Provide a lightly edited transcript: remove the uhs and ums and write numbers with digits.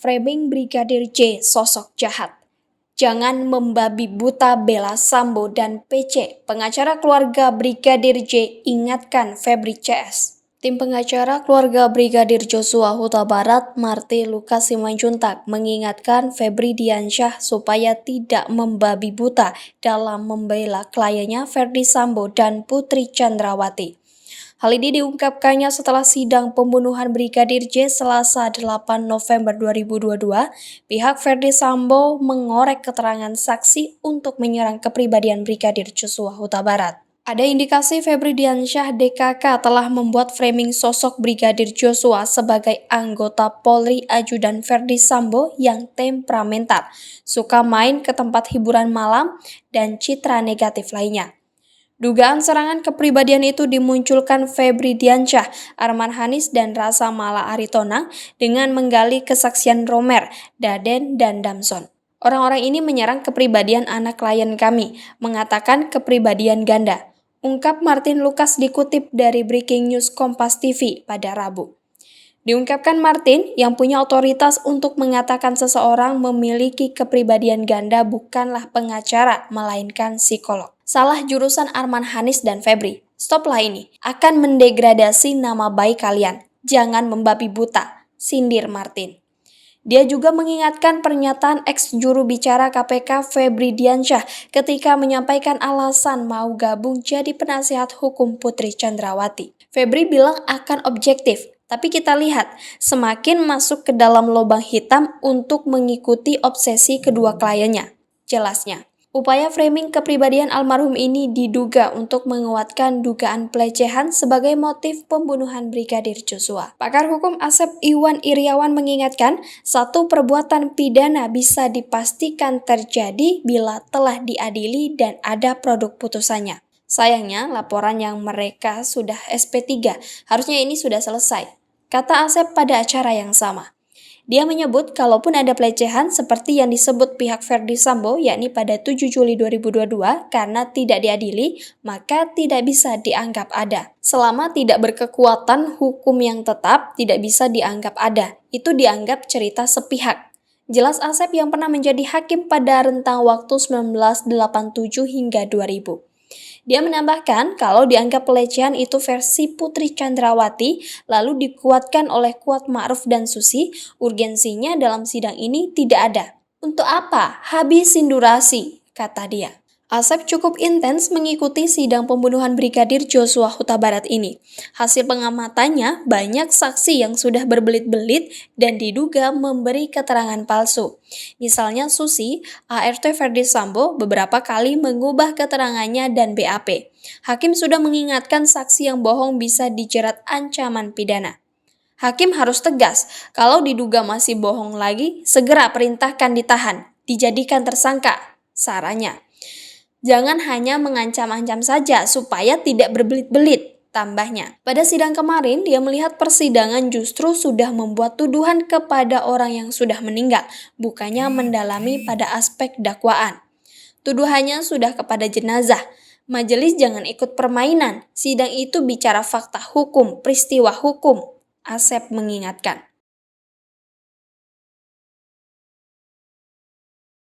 framing Brigadir J sosok jahat. Jangan membabi buta bela Sambo dan PC, pengacara keluarga Brigadir J ingatkan Febri CS. Tim pengacara keluarga Brigadir Joshua Huta Barat, Marty Lucas Simanjuntak, mengingatkan Febri Diansyah supaya tidak membabi buta dalam membela kliennya Ferdi Sambo dan Putri Chandrawati. Hal ini diungkapkannya setelah sidang pembunuhan Brigadir J Selasa 8 November 2022. Pihak Ferdi Sambo mengorek keterangan saksi untuk menyerang kepribadian Brigadir Joshua Huta Barat. Ada indikasi Febri Diansyah DKK telah membuat framing sosok Brigadir Joshua sebagai anggota Polri ajudan Ferdi Sambo yang temperamental, suka main ke tempat hiburan malam, dan citra negatif lainnya. Dugaan serangan kepribadian itu dimunculkan Febri Diansyah, Arman Hanis, dan Rasa Mala Aritonang dengan menggali kesaksian Romer, Daden, dan Damson. Orang-orang ini menyerang kepribadian anak klien kami, mengatakan kepribadian ganda. Ungkap Martin Lucas dikutip dari Breaking News Kompas TV pada Rabu. Diungkapkan Martin yang punya otoritas untuk mengatakan seseorang memiliki kepribadian ganda bukanlah pengacara, melainkan psikolog. Salah jurusan Arman Hanis dan Febri. Stoplah ini, akan mendegradasi nama baik kalian. Jangan membabi buta, sindir Martin. Dia juga mengingatkan pernyataan ex-juru bicara KPK Febri Diansyah ketika menyampaikan alasan mau gabung jadi penasihat hukum Putri Chandrawati. Febri bilang akan objektif, tapi kita lihat semakin masuk ke dalam lubang hitam untuk mengikuti obsesi kedua kliennya. Jelasnya, upaya framing kepribadian almarhum ini diduga untuk menguatkan dugaan pelecehan sebagai motif pembunuhan Brigadir Joshua. Pakar hukum Asep Iwan Iriawan mengingatkan, satu perbuatan pidana bisa dipastikan terjadi bila telah diadili dan ada produk putusannya. Sayangnya, laporan yang mereka sudah SP3, harusnya ini sudah selesai, kata Asep pada acara yang sama. Dia menyebut kalaupun ada pelecehan seperti yang disebut pihak Ferdi Sambo, yakni pada 7 Juli 2022, karena tidak diadili, maka tidak bisa dianggap ada. Selama tidak berkekuatan hukum yang tetap, tidak bisa dianggap ada. Itu dianggap cerita sepihak. Jelas Asep yang pernah menjadi hakim pada rentang waktu 1987 hingga 2000. Dia menambahkan kalau dianggap pelecehan itu versi Putri Chandrawati lalu dikuatkan oleh Kuat Ma'ruf dan Susi, urgensinya dalam sidang ini tidak ada. Untuk apa? Habisin durasi, kata dia. Asep cukup intens mengikuti sidang pembunuhan Brigadir Joshua Huta Barat ini. Hasil pengamatannya banyak saksi yang sudah berbelit-belit dan diduga memberi keterangan palsu. Misalnya Susi, ART Ferdi Sambo beberapa kali mengubah keterangannya dan BAP. Hakim sudah mengingatkan saksi yang bohong bisa dijerat ancaman pidana. Hakim harus tegas, kalau diduga masih bohong lagi, segera perintahkan ditahan, dijadikan tersangka, sarannya. Jangan hanya mengancam-ancam saja supaya tidak berbelit-belit, tambahnya. Pada sidang kemarin, dia melihat persidangan justru sudah membuat tuduhan kepada orang yang sudah meninggal, bukannya mendalami pada aspek dakwaan. Tuduhannya sudah kepada jenazah. Majelis jangan ikut permainan, sidang itu bicara fakta hukum, peristiwa hukum, Asep mengingatkan.